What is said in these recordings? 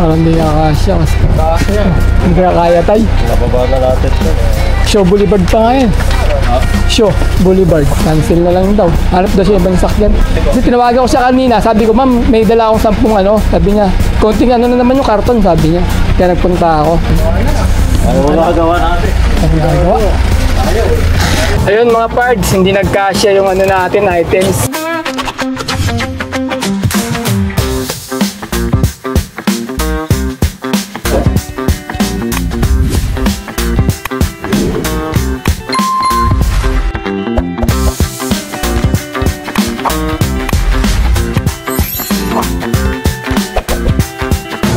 Parang hindi kakasya kasi. Kasya. Hindi kaya tay. Nababa na natin ito. Show Boulevard pa ngayon. Show Boulevard. Cancel na lang daw. Hanap daw siya ibang sakyan. Kasi tinawagan ko siya kanina. Sabi ko, ma'am, may dala akong 10 ano. Sabi niya, konting ano na naman yung karton, sabi niya. Kaya nagpunta ako. Ano mo nakagawa natin? Ano gagawa? Ayun mga parts, hindi nagkasya yung ano natin, items.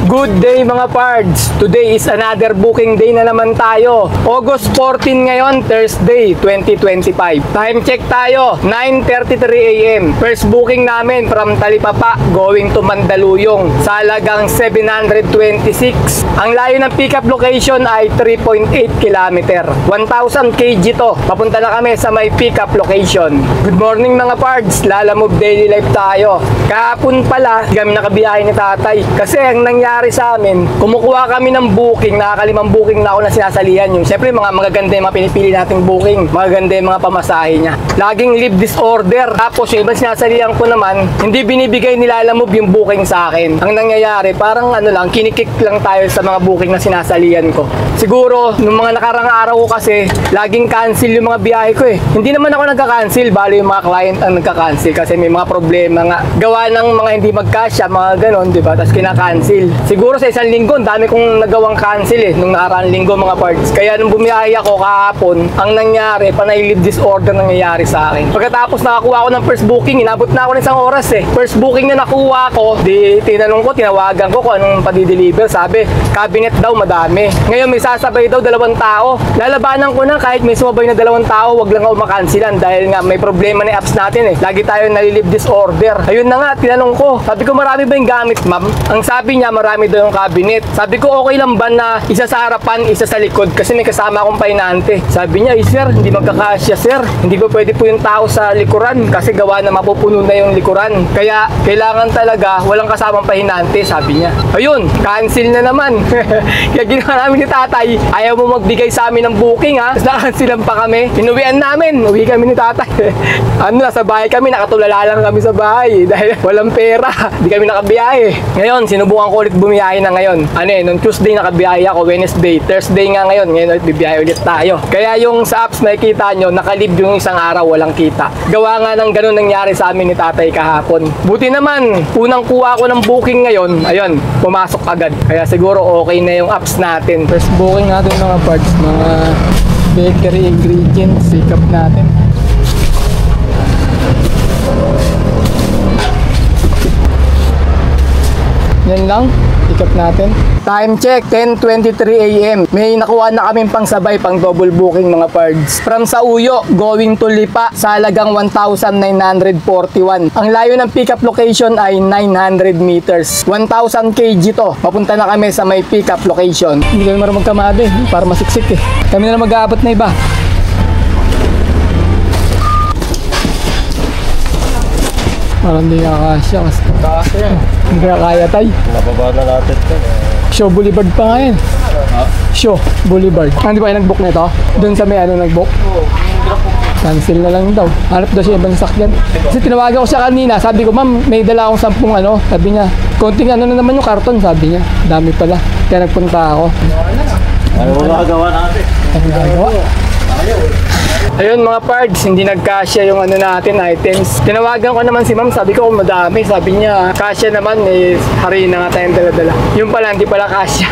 Good day mga pards! Today is another booking day na naman tayo. August 14 ngayon, Thursday, 2025. Time check tayo, 9:33 AM. First booking namin from Talipapa going to Mandaluyong sa halagang 726. Ang layo ng pickup location ay 3.8 km. 1,000 kg to. Papunta na kami sa may pickup location. Good morning mga pards! Lalamove daily life tayo. Kahapon pala, kami nakabiyahe ni tatay. Kasi ang nangyari sa amin, kumukuha kami ng booking, nakakalimang booking na ako na sinasalihan yung. Siyempre mga magaganda yung mga pinipili nating booking, magaganda yung mga pamasahe niya. Laging leave disorder. Tapos yung ibang sinasalihan ko naman, hindi binibigay nila Lalamove yung booking sa akin. Ang nangyayari, parang ano lang, kinikik lang tayo sa mga booking na sinasalihan ko. Siguro, nung mga nakarang araw ko kasi, laging cancel yung mga biyahe ko eh. Hindi naman ako nagka-cancel, bali yung mga client ang nagka-cancel kasi may mga problema nga. Gawa ng mga hindi magkasya, mga ganon, diba? Tapos kina-cancel. Siguro sa isang linggo, dami kong nagawang cancel eh, nung nakaraang linggo mga parts. Kaya nung bumiyahe ako kahapon, ang nangyari, panay leave disorder nangyayari sa akin. Pagkatapos nakakuha ko ng first booking, inabot na ako ng isang oras eh. First booking na nakuha ko, di tinanong ko, tinawagan ko kung anong padi-deliver. Sabi, cabinet daw madami. Ngayon may sasabay daw 2 tao. Lalabanan ko na kahit may sumabay na 2 tao, wag lang ako makansilan dahil nga may problema na apps natin eh. Lagi tayo nalilive disorder. Ayun na nga, tinanong ko. Sabi ko, marami ba yung gamit ma'am? Ang sabi niya, marami daw yung cabinet. Sabi ko, okay lang ba na isa sa harapan, isa sa likod? Kasi may kasama akong painante. Sabi niya, sir, hindi magkakasya sir. Hindi po pwede po yung tao sa likuran kasi gawa na mapupuno na yung likuran. Kaya kailangan talaga walang kasamang pahinante, sabi niya. Ayun, cancel na naman. Kaya ginawa namin ni tatay, ayaw mo magbigay sa amin ng booking ha. Tapos nakansilan pa kami. Inuwian namin. Uwi kami ni tatay. Ano, nasa bahay kami, nakatulala lang kami sa bahay dahil walang pera. Hindi kami nakabiyahe. Ngayon, sinubukan ko ulit bumiyahe na ngayon. Ano eh, nung Tuesday nakabiyahe ako, Wednesday, Thursday nga ngayon ulit bibiyahe ulit tayo. Kaya yung sa apps nakikita nyo, nakalib yung isang araw, walang kita. Gawa nga ng ganun nangyari sa amin ni tatay kahapon. Buti naman, unang kuha ko ng booking ngayon, ayun, pumasok agad. Kaya siguro okay na yung apps natin. First booking natin mga parts, mga bakery ingredients, pick up natin. Yan lang, pick up natin. Time check, 10:23 AM. May nakuha na kaming pangsabay, pang double booking mga pards. From Sauyo, going to Lipa, sa halagang 1,941. Ang layo ng pickup location ay 900 meters. 1,000 kg to. Papunta na kami sa may pickup location. Hindi kami marunong magkamade, para masiksik eh. Kami na mag-aabot na iba. Parang hindi kakasya kasi. Kasya. Hindi kaya tay. Nababa na natin ito. Show Boulevard pa ngayon. Show Boulevard. Hindi ba kayo nag-book na ito? Doon sa may ano nag-book? Cancel na lang daw. Hanap daw siya ibang sakyan. Kasi tinawagan ko siya kanina. Sabi ko, ma'am, may dala akong 10 ano. Sabi niya, konting ano na naman yung karton, sabi niya. Dami pala. Kaya nagpunta ako. Ano mo nakagawa natin? Ano gagawa? Ayun mga pards, hindi nagkasya yung ano natin, items. Tinawagan ko naman si ma'am, sabi ko madami. Sabi niya, kasya naman, eh, harina nga tayong dala-dala. Yung pala, hindi pala kasya.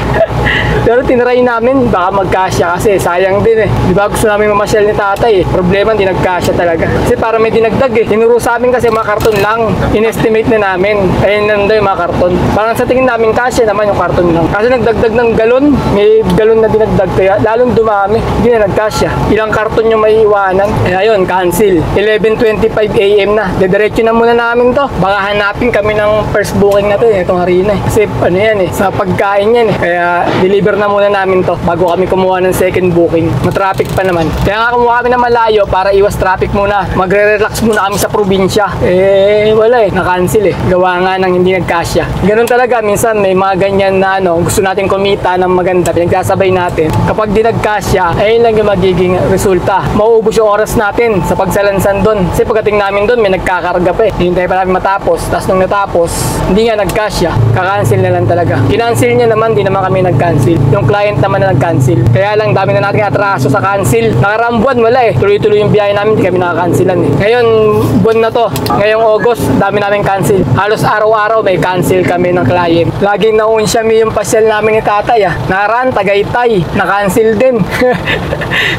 Pero tinry namin, baka magkasya kasi sayang din eh. Di ba gusto namin mamasyal ni tatay eh. Problema, hindi nagkasya talaga. Kasi para may dinagdag eh. Tinuro sa amin kasi mga karton lang. In-estimate na namin. Ayun nandun yung mga karton. Parang sa tingin namin kasya naman yung karton lang. Kasi nagdagdag ng galon, may galon na dinagdag. Kaya lalong dumami, hindi na nagkasya. Ilang ilang karton yung may iwanan. Eh ayun, cancel. 11:25 AM na. Dediretso na muna namin to. Baka hanapin kami ng first booking na to itong harina eh. Kasi ano yan eh, sa pagkain yan eh. Kaya deliver na muna namin to bago kami kumuha ng second booking. Matraffic pa naman. Kaya nga kumuha kami ng malayo para iwas traffic muna. Magre-relax muna kami sa probinsya. Eh wala eh, na-cancel eh. Gawa nga ng hindi nagkasya. Ganun talaga, minsan may mga ganyan na ano, gusto natin kumita ng maganda, pinagsasabay natin. Kapag di nagkasya, ayun lang yung magiging resulta. Mauubos yung oras natin sa pagsalansan doon. Kasi pagdating namin doon, may nagkakarga pa eh. Hintay pa namin matapos. Tapos nung natapos, hindi nga nagkasya. Kakancel na lang talaga. Kinancel niya naman, di naman kami nag-cancel. Yung client naman na nag-cancel. Kaya lang, dami na natin atraso sa cancel. Nakaraang buwan, wala eh. Tuloy-tuloy yung biyahe namin, di kami nakakancelan eh. Ngayon, buwan na to. Ngayong August, dami namin cancel. Halos araw-araw may cancel kami ng client. Laging nauunsyami yung pasyal namin ni tatay ah. Nakaraan, Tagaytay. Na-cancel din.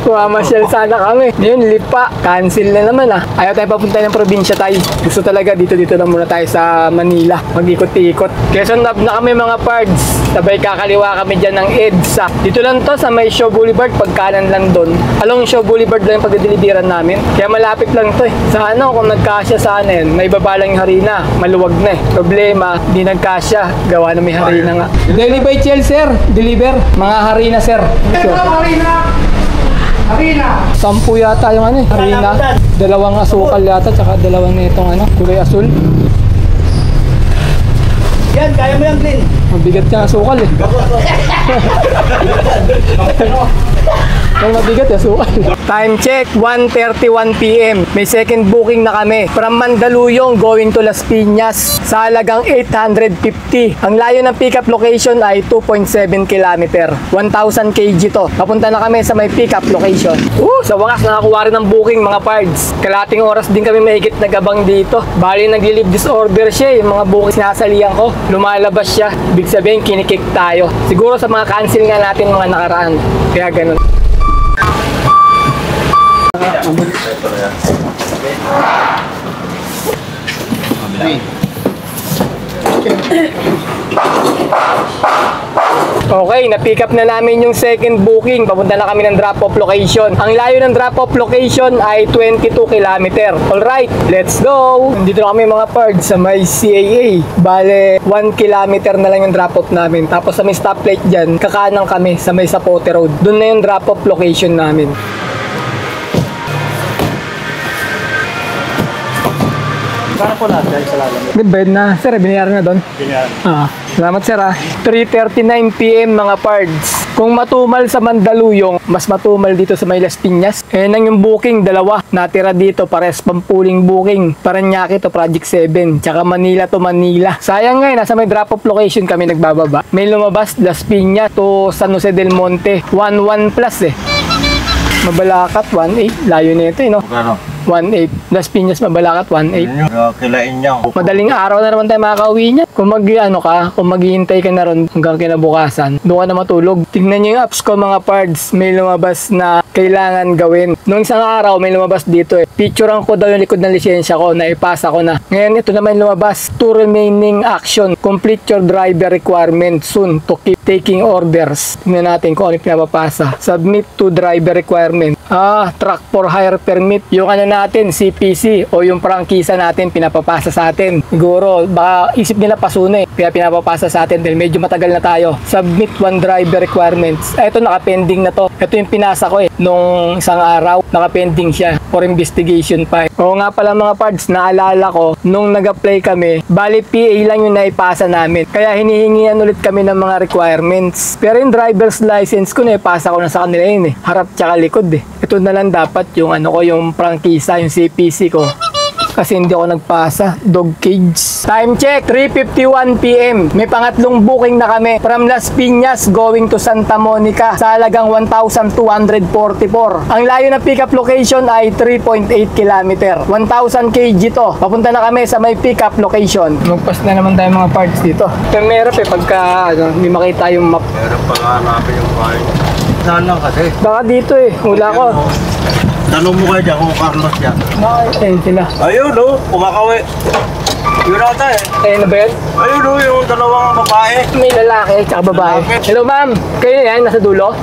Mamasyal sana kami. Yun, Lipa. Cancel na naman ah. Ayaw tayo papunta ng probinsya tayo. Gusto talaga dito na muna tayo sa Manila. Mag-ikot-ikot. Quezon na kami mga pards. Sabay kakaliwa kami dyan ng EDSA. Dito lang to sa may Shaw Boulevard. Pagkanan lang doon. Along Shaw Boulevard lang yung pagdidiliberan namin. Kaya malapit lang to eh. Sa ano, kung nagkasya sa anin, may baba lang yung harina. Maluwag na eh. Problema, di nagkasya. Gawa na may harina nga. Daily by Chel, sir. Deliver. Mga harina, sir. Harina! 10 yata yung ano eh. Harina. 2 asukal yata. Tsaka 2 nitong ano. Kulay asul. Yan, kaya mo yan, Glenn. Mabigat yung asukal eh. Ang mabigat yung asukal. Time check, 1:31 PM. May second booking na kami. From Mandaluyong going to Las Piñas sa halagang 850. Ang layo ng pickup location ay 2.7 km. 1,000 kg to. Papunta na kami sa may pickup location. Sa wakas nakakuha rin ng booking mga pards. Kalating oras din kami mahigit nagabang dito. Bali nagli-leave disorder siya. Yung mga bookings sinasalihan ko. Lumalabas siya. Ibig sabihin kinikik tayo. Siguro sa mga cancel nga natin mga nakaraan. Kaya ganun. Okay, na-pick up na namin yung second booking. Papunta na kami ng drop-off location. Ang layo ng drop-off location ay 22 km. Alright, let's go! Dito na kami mga pards sa may CAA. Bale, 1 km na lang yung drop-off namin. Tapos sa may stoplight dyan, kakanan kami sa may Sapote Road. Doon na yung drop-off location namin. Paano po lahat guys sa lalamig? Good bed na. Sir, binayaran na doon. Ganyan. Salamat sir ah. 3:39 PM mga pards. Kung matumal sa Mandaluyong, mas matumal dito sa may Las Piñas. Nang yung booking, 2. Natira dito, pares pampuling booking. Paranaque to Project 7. Tsaka Manila to Manila. Sayang nga nasa may drop-off location kami nagbababa. May lumabas Las Piñas to San Jose del Monte. 11 plus eh. Mabalakat, 1.8. Layo na ito eh no? Magkano? 1.8. Las Piñas, Mabalakat, 1.8. Kilain niya. Madaling araw na naman tayo makakauwi niya. Kung kung maghihintay ka na ron hanggang kinabukasan, doon ka na matulog. Tignan niyo yung apps ko mga pards. May lumabas na kailangan gawin. Noong isang araw, may lumabas dito eh. Picturean ko daw yung likod ng lisensya ko, na ipasa ko na. Ngayon, ito naman lumabas. 2 remaining action. Complete your driver requirement soon to keep taking orders. Tignan natin kung ano yung pinapapasa. Submit to driver requirement. Truck for hire permit. Yung ano natin, CPC o yung prangkisa natin pinapapasa sa atin. Siguro, baka isip nila pasuna eh. Kaya pinapapasa sa atin dahil medyo matagal na tayo. Submit 1 driver requirements. Ito nakapending na to. Ito yung pinasa ko eh. Nung isang araw, nakapending siya for investigation pa. Oo nga pala mga pards, naalala ko, nung nag-apply kami, bali PA lang yung naipasa namin. Kaya hinihingian ulit kami ng mga requirements. Pero yung driver's license ko, naipasa ko na sa kanila yun eh. Harap tsaka likod eh. Ito na lang dapat yung yung prangkisa, yung CPC ko. Kasi hindi ako nagpasa. Dog cage. Time check, 3:51 PM. May pangatlong booking na kami. From Las Piñas going to Santa Monica sa halagang 1,244. Ang layo ng pickup location ay 3.8 km. 1,000 kg to. Papunta na kami sa may pickup location. Magpas na naman tayo mga parts dito. Pero meron pagka hindi makita yung map. Meron pa nga hanapin yung bahay. Saan lang kasi? Baka dito eh. Hula ko. Tanong mo kayo dyan kung Carlos yan. Ayun sila. Ayun o, kumakawi. Yun ata eh. Ayun na ba yun? Ayun o, yung 2 babae. May lalaki tsaka babae. Hello ma'am, kayo yan, nasa dulo?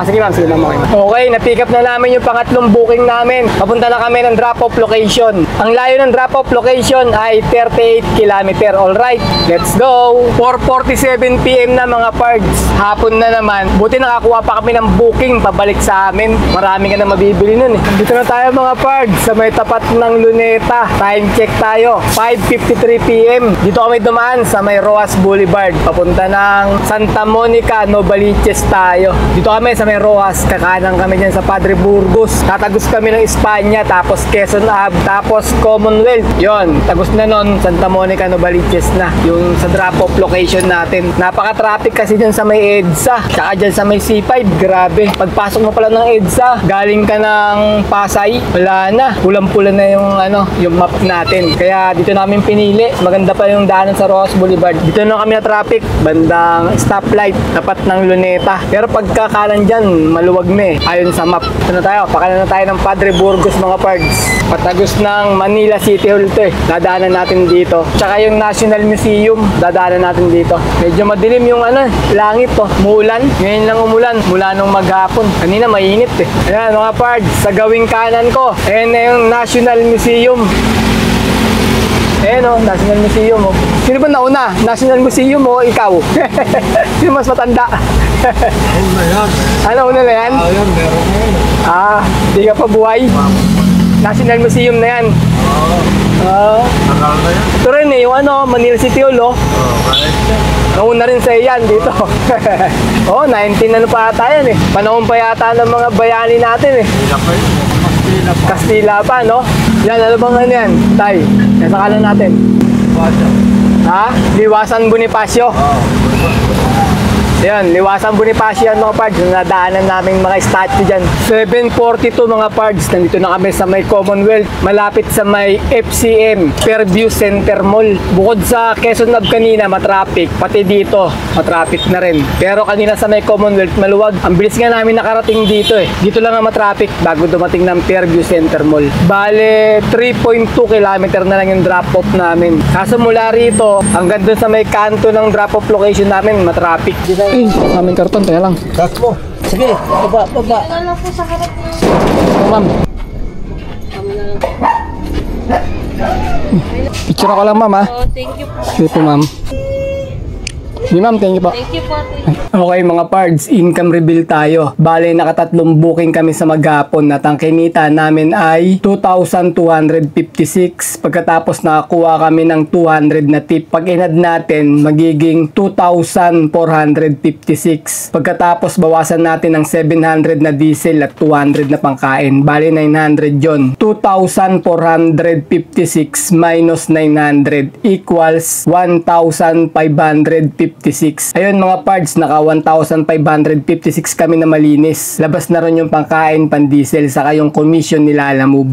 Sige ma'am, sige ma'am. Okay, na-pick up na namin yung pangatlong booking namin. Papunta na kami ng drop-off location. Ang layo ng drop-off location ay 38 km. Alright, let's go! 4:47 PM na mga pards. Hapon na naman. Buti nakakuha pa kami ng booking pabalik sa amin. Marami ka na mabibili nun eh. Dito na tayo mga pards sa may tapat ng Luneta. Time check tayo. 5:53 PM. Dito kami dumaan sa may Roas Boulevard. Papunta ng Santa Monica, Novaliches tayo. Dito kami sa may Roas. Kakanan kami dyan sa Padre Burgos. Tatagos kami ng Espanya, tapos Quezon Ave, tapos Commonwealth. Yon, tagos na nun, Santa Monica, Novaliches na. Yung sa drop-off location natin. Napaka-traffic kasi dyan sa may EDSA. Tsaka dyan sa may C5. Grabe. Pagpasok mo pala ng EDSA, galing ka ng Pasay, wala na. Pulang-pula na yung map natin. Kaya dito namin pinili. Maganda pa yung daanan sa Roas Boulevard. Dito na kami na traffic. Bandang stoplight, tapat ng Luneta. Pero pagkakanan dyan, maluwag na eh. Ayon sa map. Ito na tayo. Pakanan na tayo ng Padre Burgos mga pards. Patagos ng Manila City Hall to eh. Dadaanan natin dito. Tsaka yung National Museum, dadaanan natin dito. Medyo madilim yung langit to. Muulan. Ngayon lang umulan. Mula nung maghapon. Kanina mainit eh. Ayan mga pards, sa gawing kanan ko. Ayan na yung National Museum. Ayan o, National Museum o. Sino ba nauna? National Museum o ikaw? Sino mas matanda? Ano, una na yan? Ayun, meron na yun. Di ka pa buhay? National Museum na yan. Nakal na yan. Ito rin eh, yung Manila City Hall o. Kahit yan. Nauna rin sa iyan dito. 19 pa ata yan eh. Panahon pa yata ng mga bayani natin eh. Kila pa yun. Kastila pa. Kastila pa, no? Yan, ano bang yan? Tay, nasa kanan natin. Bata. Liwasan Bonifacio. Yan, Liwasan Bonifacio yan mga pards. Nadaanan namin mga statue dyan. 7:42 mga pards. Nandito na kami sa may Commonwealth. Malapit sa may FCM, Fairview Center Mall. Bukod sa Quezon Ave kanina, matraffic. Pati dito, matraffic na rin. Pero kanina sa may Commonwealth, maluwag. Ang bilis nga namin nakarating dito eh. Dito lang ang matraffic bago dumating ng Fairview Center Mall. Bale, 3.2 km na lang yung drop-off namin. Kaso mula rito, hanggang dun sa may kanto ng drop-off location namin, matraffic. Ay, aming karton, kaya lang. Cut mo. Sige, baba. Ano po sa harap niyo? Oh, ma'am. Picture ako lang, ma'am, ha? Oh, thank you po. Sige po, ma'am. Sige, ma'am, thank you po. Thank you po. Thank you. Okay mga pards, income reveal tayo. Bale, nakatatlong booking kami sa maghapon at ang kinita namin ay 2,256. Pagkatapos nakakuha kami ng 200 na tip. Pag inad natin, magiging 2,456. Pagkatapos bawasan natin ng 700 na diesel at 200 na pangkain. Bale, 900 yon. 2,456 minus 900 equals 1,556. Ayun mga pards, naka 1,556 kami na malinis. Labas na rin yung pangkain, pan-diesel, saka yung commission nila Lalamove.